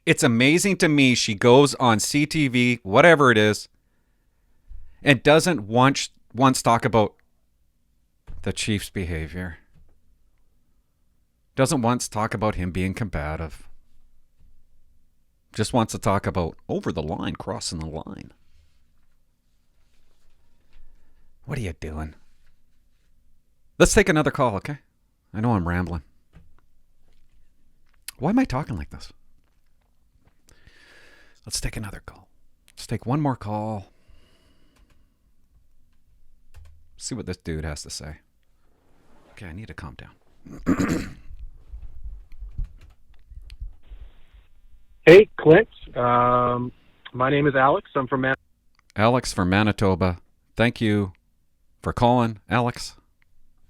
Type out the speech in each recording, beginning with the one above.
It's amazing to me she goes on CTV, whatever it is, and doesn't once talk about the Chief's behavior. Doesn't once talk about him being combative. Just wants to talk about over the line, crossing the line. What are you doing? Let's take another call, okay? I know I'm rambling. Why am I talking like this? Let's take another call. Let's take one more call. See what this dude has to say. Okay, I need to calm down. Hey, Clint. My name is Alex. I'm from Alex from Manitoba. Thank you for calling, Alex.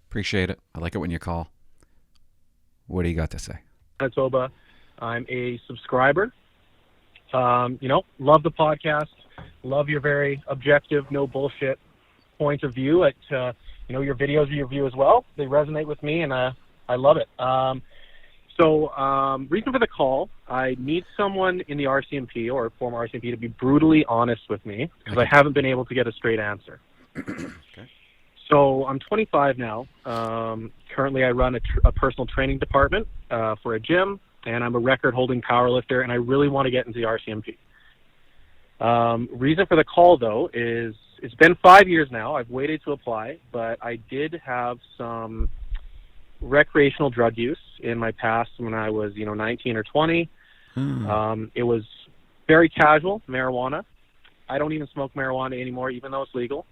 Appreciate it. I like it when you call. What do you got to say? Manitoba. I'm a subscriber. Love the podcast. Love your very objective, no bullshit point of view at, your videos, your view as well. They resonate with me, and I love it. Reason for the call, I need someone in the RCMP or former RCMP to be brutally honest with me because I haven't been able to get a straight answer. Okay. So I'm 25 now. Currently, I run a personal training department for a gym, and I'm a record-holding powerlifter, and I really want to get into the RCMP. Reason for the call, though, is it's been 5 years now. I've waited to apply, but I did have some recreational drug use in my past when I was, 19 or 20. It was very casual, marijuana. I don't even smoke marijuana anymore, even though it's legal.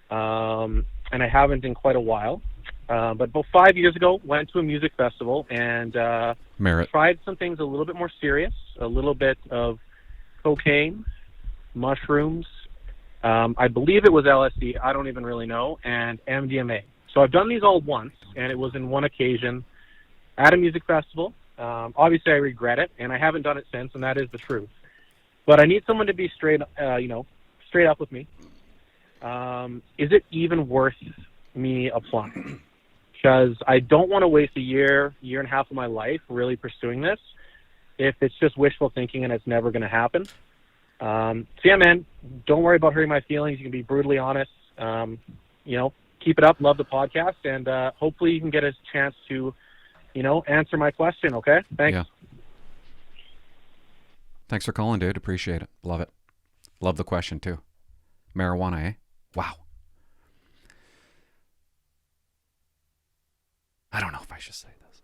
And I haven't in quite a while. But about 5 years ago, went to a music festival and tried some things a little bit more serious, a little bit of cocaine, mushrooms. I believe it was LSD. I don't even really know. And MDMA. So I've done these all once, and it was in one occasion at a music festival. Obviously, I regret it, and I haven't done it since, and that is the truth. But I need someone to be straight up with me. Is it even worth me applying? Because I don't want to waste a year and a half of my life really pursuing this if it's just wishful thinking and it's never going to happen. Man, don't worry about hurting my feelings. You can be brutally honest. Keep it up. Love the podcast, and hopefully you can get a chance to, answer my question. Okay, thanks. Yeah. Thanks for calling, dude. Appreciate it. Love it. Love the question too. Marijuana, eh? Wow. I don't know if I should say this.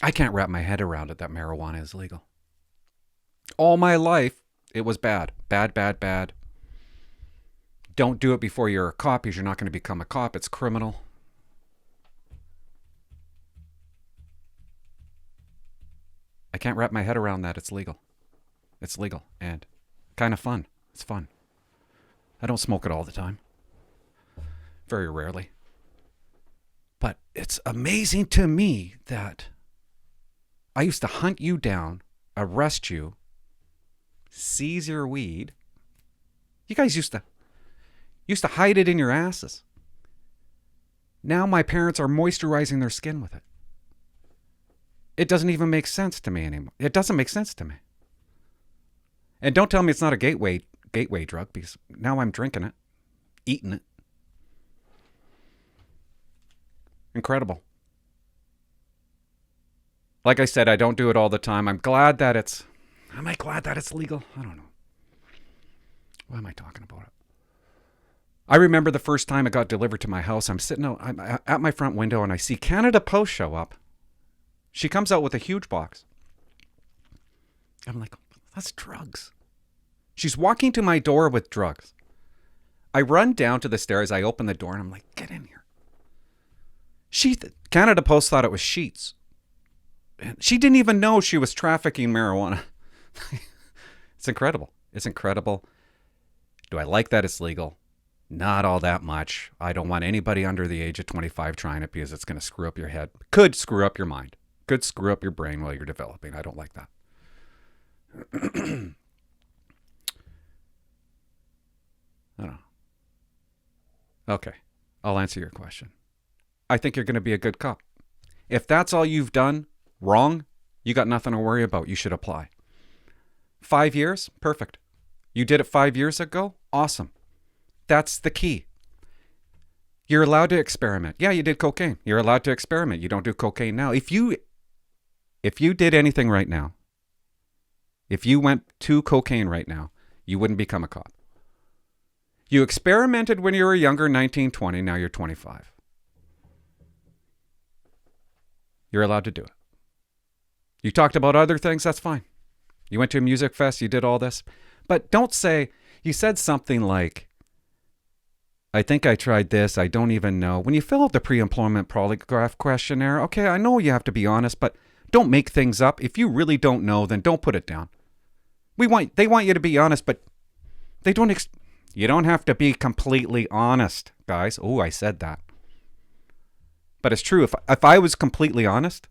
I can't wrap my head around it that marijuana is legal. All my life, it was bad. Bad, bad, bad. Don't do it before you're a cop because you're not going to become a cop. It's criminal. I can't wrap my head around that. It's legal. It's legal and kind of fun. It's fun. I don't smoke it all the time. Very rarely. But it's amazing to me that I used to hunt you down, arrest you, seize your weed. You guys used to hide it in your asses. Now my parents are moisturizing their skin with it. It doesn't even make sense to me anymore. It doesn't make sense to me. And don't tell me it's not a gateway drug, because now I'm drinking it, eating it. Incredible. Like I said, I don't do it all the time. Am I glad that it's legal? I don't know. Why am I talking about it? I remember the first time it got delivered to my house. I'm at my front window and I see Canada Post show up. She comes out with a huge box. I'm like, that's drugs. She's walking to my door with drugs. I run down to the stairs. I open the door and I'm like, get in here. Canada Post thought it was sheets. She didn't even know she was trafficking marijuana. It's incredible. It's incredible. Do I like that it's legal? Not all that much. I don't want anybody under the age of 25 trying it because it's going to screw up your head. Could screw up your mind. Could screw up your brain while you're developing. I don't like that. I don't know. Okay. I'll answer your question. I think you're going to be a good cop. If that's all you've done wrong, you got nothing to worry about. You should apply. 5 years? Perfect. You did it 5 years ago? Awesome. That's the key. You're allowed to experiment. Yeah, you did cocaine. You're allowed to experiment. You don't do cocaine now. If you did anything right now, if you went to cocaine right now, you wouldn't become a cop. You experimented when you were younger, 19, 20, now you're 25. You're allowed to do it. You talked about other things, that's fine. You went to a music fest, you did all this. But don't say, you said something like, I think I tried this, I don't even know. When you fill out the pre-employment polygraph questionnaire, okay, I know you have to be honest, but don't make things up. If you really don't know, then don't put it down. They want you to be honest, but they don't. You don't have to be completely honest, guys. Oh, I said that. But it's true. If I was completely honest,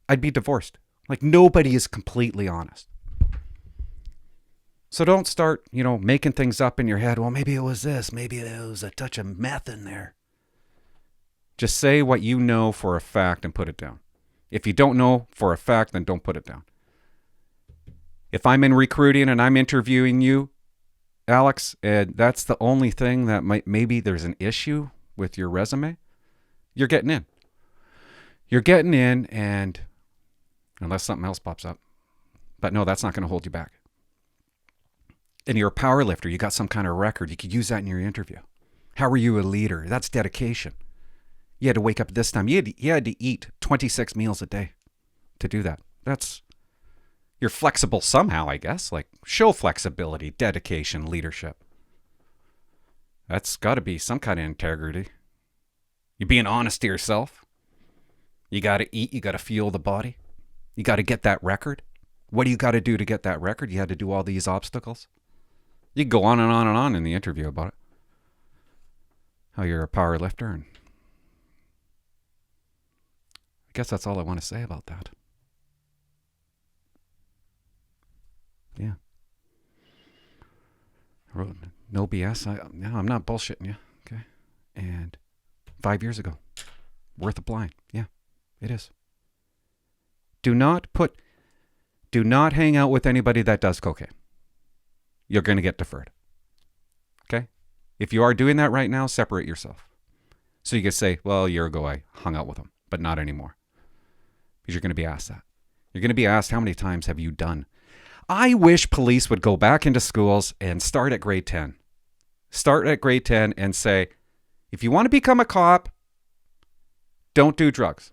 I'd be divorced. Like, nobody is completely honest. So don't start, making things up in your head. Well, maybe it was this. Maybe it was a touch of meth in there. Just say what you know for a fact and put it down. If you don't know for a fact, then don't put it down. If I'm in recruiting and I'm interviewing you, Alex, and that's the only thing that maybe there's an issue with your resume, you're getting in. You're getting in, and unless something else pops up. But no, that's not going to hold you back. And you're a power lifter. You got some kind of record. You could use that in your interview. How are you a leader? That's dedication. You had to wake up at this time. You had to eat 26 meals a day to do that. You're flexible somehow, I guess. Like, show flexibility, dedication, leadership. That's got to be some kind of integrity. You're being honest to yourself. You got to eat. You got to fuel the body. You got to get that record. What do you got to do to get that record? You had to do all these obstacles. You can go on and on and on in the interview about it. How you're a power lifter. And I guess that's all I want to say about that. Yeah. I wrote no BS. I'm not bullshitting you. Okay. And 5 years ago. Worth applying. Yeah, it is. Do not hang out with anybody that does cocaine. You're going to get deferred. Okay? If you are doing that right now, separate yourself. So you can say, well, a year ago I hung out with them, but not anymore. Because you're going to be asked that. You're going to be asked, how many times have you done? I wish police would go back into schools and start at grade 10. Start at grade 10 and say, if you want to become a cop, don't do drugs.